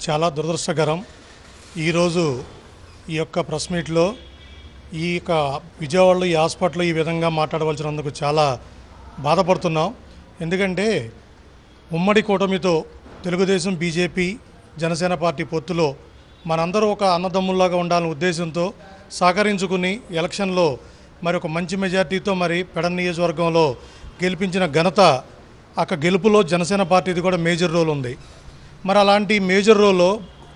చాలా దురదృష్టకరం. ఈరోజు ఈ యొక్క ప్రెస్ మీట్లో ఈ యొక్క విజయవాడలో ఈ హాస్పిటల్లో ఈ విధంగా మాట్లాడవలసినందుకు చాలా బాధపడుతున్నాం. ఎందుకంటే ఉమ్మడి కూటమితో తెలుగుదేశం, బీజేపీ, జనసేన పార్టీ పొత్తులో మనందరూ ఒక అన్నదమ్ముల్లాగా ఉండాలనే ఉద్దేశంతో సహకరించుకుని ఎలక్షన్లో మరి ఒక మంచి మెజార్టీతో మరి పెడన్ నియోజకవర్గంలో గెలిపించిన ఘనత గెలుపులో జనసేన పార్టీది కూడా మేజర్ రోల్ ఉంది. మరి అలాంటి మేజర్ రోల్లో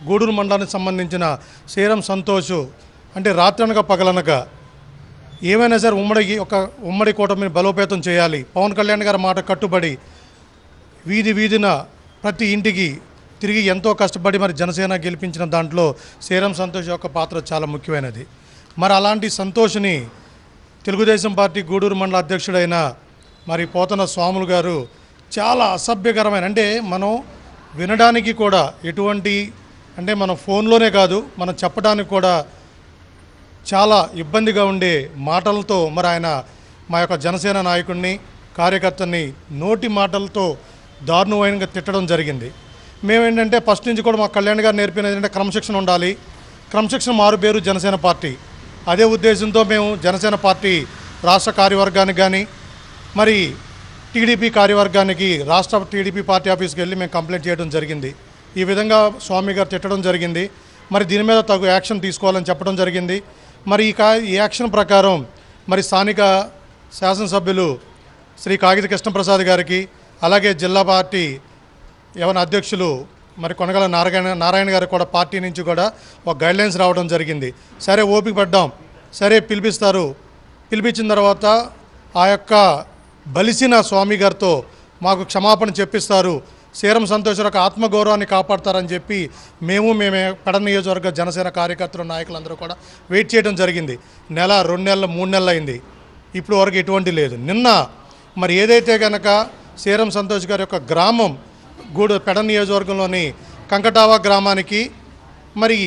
గూడూరు మండలానికి సంబంధించిన శ్రీరామ్ సంతోష్ అంటే రాత్రనక పగలనక ఏమైనా సరే ఉమ్మడి కూటమిని బలోపేతం చేయాలి, పవన్ కళ్యాణ్ గారి మాట కట్టుబడి వీధిన ప్రతి ఇంటికి తిరిగి ఎంతో కష్టపడి మరి జనసేన గెలిపించిన దాంట్లో శ్రీరామ్ సంతోష్ యొక్క పాత్ర చాలా ముఖ్యమైనది. మరి అలాంటి సంతోష్ని తెలుగుదేశం పార్టీ గూడూరు మండల అధ్యక్షుడైన మరి పోతన స్వాములు గారు చాలా అసభ్యకరమైన, అంటే మనం వినడానికి కూడా ఎటువంటి, అంటే మనం ఫోన్లోనే కాదు మనం చెప్పడానికి కూడా చాలా ఇబ్బందిగా ఉండే మాటలతో మరి ఆయన మా యొక్క జనసేన నాయకుడిని, కార్యకర్తని నోటి మాటలతో దారుణంగా తిట్టడం జరిగింది. మేమేంటంటే ఫస్ట్ నుంచి కూడా మా కళ్యాణ్ గారు నేర్పినది ఏంటంటే క్రమశిక్షణ ఉండాలి, క్రమశిక్షణ మారుపేరు జనసేన పార్టీ. అదే ఉద్దేశంతో మేము జనసేన పార్టీ రాష్ట్ర కార్యవర్గానికి కానీ మరి టీడీపీ కార్యవర్గానికి రాష్ట్ర టీడీపీ పార్టీ ఆఫీస్కి వెళ్ళి మేము కంప్లైంట్ చేయడం జరిగింది. ఈ విధంగా స్వామి గారు తిట్టడం జరిగింది. మరి దీని మీద తగు యాక్షన్ తీసుకోవాలని చెప్పడం జరిగింది. మరి ఈ యాక్షన్ ప్రకారం మరి స్థానిక శాసనసభ్యులు శ్రీ కాగిత కృష్ణప్రసాద్ గారికి, అలాగే జిల్లా పార్టీ అధ్యక్షులు మరి కొనగల నారాయణ గారు కూడా పార్టీ నుంచి కూడా ఒక గైడ్లైన్స్ రావడం జరిగింది. సరే ఓపిక పడ్డాం, సరే పిలిపిస్తారు, పిలిపించిన తర్వాత ఆ యొక్క బలిసిన స్వామి గారితో మాకు క్షమాపణ చెప్పిస్తారు, శ్రీరామ్ సంతోష్ యొక్క ఆత్మగౌరవాన్ని కాపాడతారని చెప్పి మేమే పెడన్ నియోజకవర్గ జనసేన కార్యకర్తలు, నాయకులందరూ కూడా వెయిట్ చేయడం జరిగింది. నెల, 2 నెలలు, 3 నెలలు అయింది, ఇప్పుడు వరకు ఎటువంటి లేదు. నిన్న మరి ఏదైతే కనుక శ్రీరామ్ సంతోష్ గారి యొక్క గ్రామం పెడన్ నియోజకవర్గంలోని కంకటావా గ్రామానికి మరి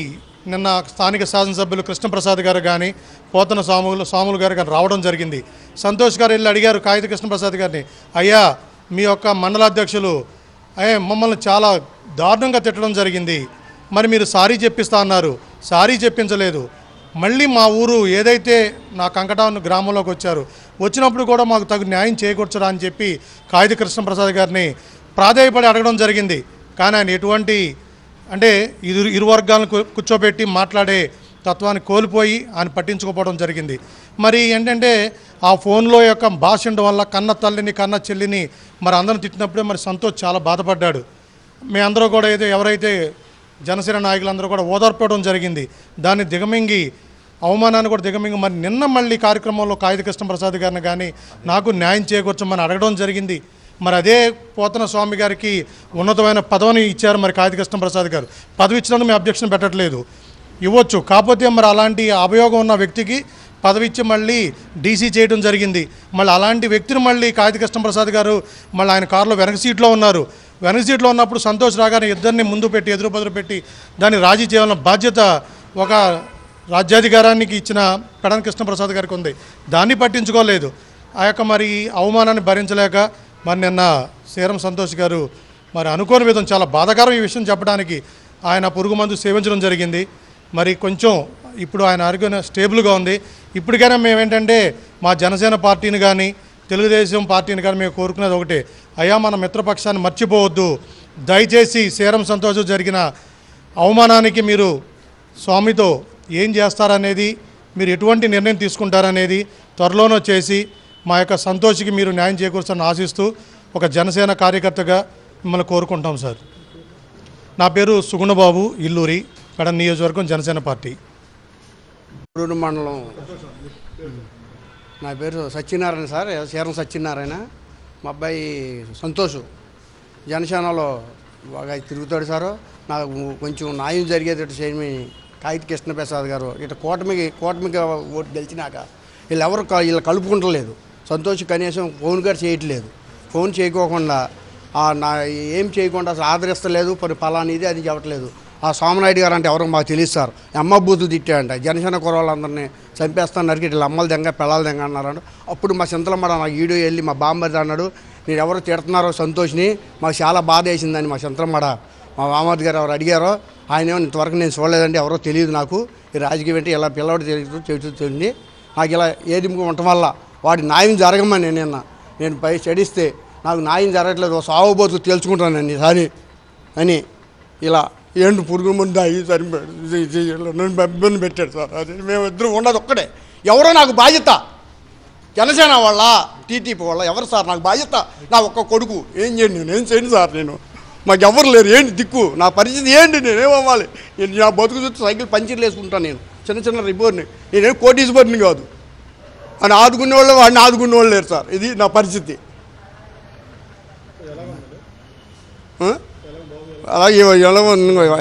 నిన్న స్థానిక శాసనసభ్యులు కృష్ణప్రసాద్ గారు కానీ పోతన స్వాములు గారు కానీ రావడం జరిగింది. సంతోష్ గారు వెళ్ళి అడిగారు కాగిత కృష్ణప్రసాద్ గారిని, అయ్యా మీ యొక్క మండలాధ్యక్షులు మమ్మల్ని చాలా దారుణంగా తిట్టడం జరిగింది, మరి మీరు సారీ చెప్పిస్తా అన్నారు, సారీ చెప్పించలేదు. మళ్ళీ మా ఊరు ఏదైతే నా కంకటావా గ్రామంలోకి వచ్చినప్పుడు కూడా మాకు తగు న్యాయం చేకూర్చరా అని చెప్పి కాగిత కృష్ణప్రసాద్ గారిని ప్రాధేయపడి అడగడం జరిగింది. కానీ ఆయన ఎటువంటి, అంటే ఇరు వర్గాలను కూర్చోబెట్టి మాట్లాడే తత్వాన్ని కోల్పోయి ఆయన పట్టించుకోపోవడం జరిగింది. మరి ఏంటంటే ఆ ఫోన్లో యొక్క భాష ఉండడం వల్ల కన్న తల్లిని, కన్న చెల్లిని మరి అందరం తిట్టినప్పుడే మరి సంతోష్ చాలా బాధపడ్డాడు. మేమందరూ కూడా ఎవరైతే జనసేన నాయకులందరూ కూడా ఓదార్పడం జరిగింది. దాన్ని దిగమింగి, అవమానాన్ని కూడా దిగమింగి మరి నిన్న మళ్ళీ కార్యక్రమంలో కాగిత కృష్ణప్రసాద్ గారిని కానీ నాకు న్యాయం చేకూర్చమని అడగడం జరిగింది. మరి అదే పోతన స్వామి గారికి ఉన్నతమైన పదవిని ఇచ్చారు మరి కాగిత కృష్ణప్రసాద్ గారు. పదవి ఇచ్చినందుకు మేము అబ్జెక్షన్ పెట్టట్లేదు, ఇవ్వచ్చు. కాకపోతే మరి అలాంటి అభియోగం ఉన్న వ్యక్తికి పదవి ఇచ్చి మళ్ళీ డీసీ చేయడం జరిగింది. మళ్ళీ అలాంటి వ్యక్తిని మళ్ళీ కాగిత కృష్ణప్రసాద్ గారు మళ్ళీ ఆయన కారులో వెనక సీట్లో ఉన్నారు. వెనక సీట్లో ఉన్నప్పుడు సంతోష్ రాగానే ఇద్దరిని ముందు పెట్టి ఎదురు పెట్టి దాన్ని రాజీ చేయాలన్న బాధ్యత ఒక రాజ్యాధికారానికి ఇచ్చిన పెడన్ కృష్ణప్రసాద్ గారికి ఉంది. దాన్ని పట్టించుకోలేదు. ఆ యొక్క మరి అవమానాన్ని భరించలేక మరి నిన్న శ్రీరామ్ సంతోష్ గారు మరి అనుకోని విధం చాలా బాధాకరం ఈ విషయం చెప్పడానికి ఆయన పురుగు మందు సేవించడం జరిగింది. మరి కొంచెం ఇప్పుడు ఆయన ఆరోగ్యం స్టేబుల్గా ఉంది. ఇప్పటికైనా మేమేంటంటే మా జనసేన పార్టీని కానీ తెలుగుదేశం పార్టీని కానీ మేము కోరుకునేది ఒకటే, అయ్యా మన మిత్రపక్షాన్ని మర్చిపోవద్దు, దయచేసి శ్రీరామ్ సంతోష్ జరిగిన అవమానానికి మీరు స్వామితో ఏం చేస్తారనేది, మీరు ఎటువంటి నిర్ణయం తీసుకుంటారనేది త్వరలోనో చేసి మా యొక్క సంతోష్కి మీరు న్యాయం చేకూర్చాలని ఆశిస్తూ ఒక జనసేన కార్యకర్తగా మిమ్మల్ని కోరుకుంటాం సార్. నా పేరు సుగుణబాబు, ఇల్లూరి, పెడన్ నియోజకవర్గం, జనసేన పార్టీ. గూడూరు మండలం. నా పేరు సత్యనారాయణ సార్, శ్రీరామ్ సత్యనారాయణ. మా అబ్బాయి సంతోష్ జనసేనలో బాగా తిరుగుతాడు సారు. నాకు కొంచెం న్యాయం జరిగేటట్టు చేయమని కాగిత కృష్ణప్రసాద్ గారు ఇట్లా కూటమికి ఓటు గెలిచినాక వీళ్ళు కలుపుకుంటలేదు. సంతోష్ కనీసం ఫోన్ కూడా చేయట్లేదు. ఫోన్ చేయకోకుండా ఏం చేయకుండా అసలు ఆదరిస్తలేదు, పలానా ఇది అది చెప్పట్లేదు. ఆ సోమనాయుడు గారు అంటే ఎవరో మాకు తెలియదు సార్, అమ్మ బూతులు తిట్టాడంట. జనసేన కుర్రాళ్ళందరినీ చంపేస్తాను, నరికి ఇట్లా అమ్మల దెంగ పిల్లల దెంగ అన్నారంట. అప్పుడు మా చింతలమ్మడ నాకు ఈడో వెళ్ళి మా బామ్మది అన్నాడు, నేను ఎవరు తిడుతున్నారో సంతోష్ని, మాకు చాలా బాధ వేసిందని మా చింతలమ్మడ మా మామూలు గారు ఎవరు అడిగారో ఆయన ఏమో ఇంతవరకు నేను చూడలేదండి, ఎవరో తెలియదు నాకు, ఈ రాజకీయం అంటే ఇలా పిల్లవాడు తెలుస్తుంది, నాకు ఇలా ఏది ఉండటం వల్ల వాడి న్యాయం జరగమని నేను పై చెడిస్తే నాకు న్యాయం జరగట్లేదు, సాగుబోతు తేల్చుకుంటానండి సారి అని ఇలా ఏంటి పురుగు ముందు అయ్యి సరిపోయాడు నన్ను ఇబ్బంది పెట్టాడు సార్. అది మేమిద్దరం ఉన్నది ఒక్కడే, ఎవరో నాకు బాధ్యత, జనసేన వాళ్ళ టీటీపీ వాళ్ళ ఎవరు సార్ నాకు బాధ్యత, నా ఒక్క కొడుకు ఏం చేయండి, నేను ఏం చేయను సార్, నేను మాకు ఎవరు లేరు, ఏంటి దిక్కు, నా పరిస్థితి ఏంటి, నేనేమవ్వాలి, నేను నా బతుకు చూస్తే సైకిల్ పంచర్లు వేసుకుంటాను, నేను చిన్న రిపోర్ట్ని, నేనేం కోటీశ్వరిని కాదు అని ఆదుకునే వాళ్ళు వాడిని ఆదుకునే వాళ్ళు లేరు సార్, ఇది నా పరిస్థితి. అలాగే ఎలా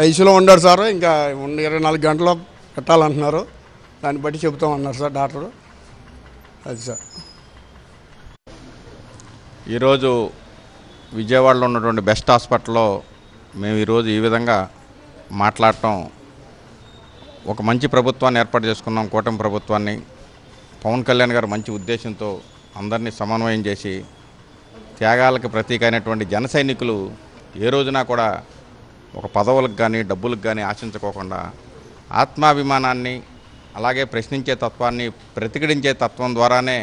ఐసీలో ఉన్నాడు సార్, ఇంకా 24 గంటలు పెట్టాలంటున్నారు, దాన్ని బట్టి చెబుతామన్నారు సార్ డాక్టరు. అది సార్ ఈరోజు విజయవాడలో ఉన్నటువంటి బెస్ట్ హాస్పిటల్లో మేము ఈరోజు ఈ విధంగా మాట్లాడటం, ఒక మంచి ప్రభుత్వాన్ని ఏర్పాటు చేసుకున్నాం, కూటమి ప్రభుత్వాన్ని. పవన్ కళ్యాణ్ గారు మంచి ఉద్దేశంతో అందరినీ సమన్వయం చేసి త్యాగాలకు ప్రతీక అయినటువంటి జన సైనికులు ఏ రోజున కూడా ఒక పదవులకు కానీ డబ్బులకు కానీ ఆశించుకోకుండా ఆత్మాభిమానాన్ని అలాగే ప్రశ్నించే తత్వాన్ని ప్రతిఘటించే తత్వం ద్వారానే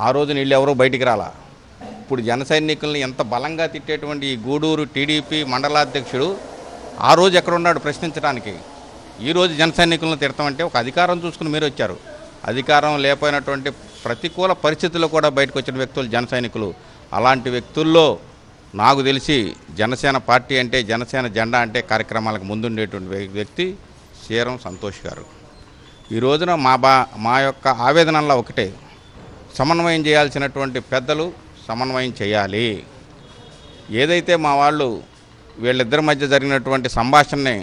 ఆ రోజు వీళ్ళు ఎవరూ బయటికి రాలా. ఇప్పుడు జన సైనికుల్ని ఎంత బలంగా తిట్టేటువంటి ఈ గూడూరు టీడీపీ మండలాధ్యక్షుడు ఆ రోజు ఎక్కడున్నాడు ప్రశ్నించడానికి? ఈరోజు జన సైనికులను తిడతామంటే ఒక అధికారం చూసుకుని మీరు వచ్చారు, అధికారం లేకపోయినటువంటి ప్రతికూల పరిస్థితుల్లో కూడా బయటకు వచ్చిన వ్యక్తులు జన సైనికులు. అలాంటి వ్యక్తుల్లో నాకు తెలిసి జనసేన పార్టీ అంటే, జనసేన జెండా అంటే కార్యక్రమాలకు ముందుండేటువంటి వ్యక్తి సీఎం సంతోష్ గారు. ఈ రోజున మా యొక్క ఆవేదనల్లో ఒకటే, సమన్వయం చేయాల్సినటువంటి పెద్దలు సమన్వయం చేయాలి. ఏదైతే మా వాళ్ళు వీళ్ళిద్దరి మధ్య జరిగినటువంటి సంభాషణని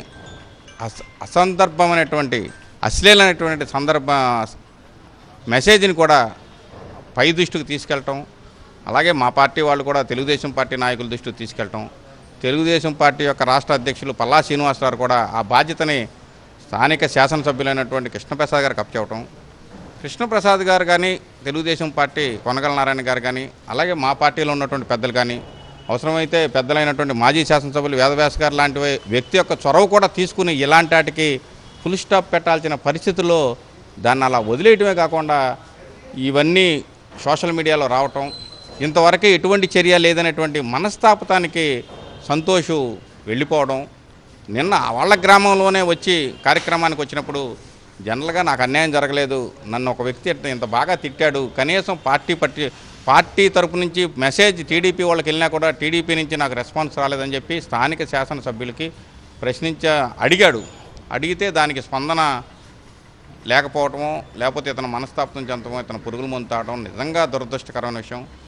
అసందర్భమైనటువంటి అశ్లీలమైనటువంటి మెసేజ్ని కూడా పై దృష్టికి తీసుకెళ్ళటం, అలాగే మా పార్టీ వాళ్ళు కూడా తెలుగుదేశం పార్టీ నాయకుల దృష్టికి తీసుకెళ్ళటం, తెలుగుదేశం పార్టీ యొక్క రాష్ట్ర అధ్యక్షులు పల్లా శ్రీనివాసరావు కూడా ఆ బాధ్యతని స్థానిక శాసనసభ్యులైనటువంటి కృష్ణప్రసాద్ గారికి అప్పచెప్పటం. కృష్ణప్రసాద్ గారు కానీ, తెలుగుదేశం పార్టీ కొనగల నారాయణ గారు కానీ, అలాగే మా పార్టీలో ఉన్నటువంటి పెద్దలు కానీ, అవసరమైతే పెద్దలైనటువంటి మాజీ శాసనసభ్యులు వేదవ్యాస గారు లాంటి వ్యక్తి యొక్క చొరవ కూడా తీసుకుని ఇలాంటి వాటికి ఫుల్ స్టాప్ పెట్టాల్సిన పరిస్థితుల్లో దాన్ని అలా వదిలేయటమే కాకుండా ఇవన్నీ సోషల్ మీడియాలో రావటం, ఇంతవరకు ఎటువంటి చర్య లేదనేటువంటి మనస్తాపతానికి సంతోషు వెళ్ళిపోవడం. నిన్న వాళ్ళ గ్రామంలోనే వచ్చి కార్యక్రమానికి వచ్చినప్పుడు జనరల్గా నాకు అన్యాయం జరగలేదు, నన్ను ఒక వ్యక్తి ఇంత బాగా తిట్టాడు, కనీసం పార్టీ తరపు నుంచి మెసేజ్ టీడీపీ వాళ్ళకి వెళ్ళినా కూడా టీడీపీ నుంచి నాకు రెస్పాన్స్ రాలేదని చెప్పి స్థానిక శాసనసభ్యులకి అడిగాడు. అడిగితే దానికి స్పందన లేకపోవటమో, లేకపోతే ఇతను మనస్తాపం చెందటమో, ఇతను పురుగులు మందు తాగడం నిజంగా దురదృష్టకరమైన విషయం.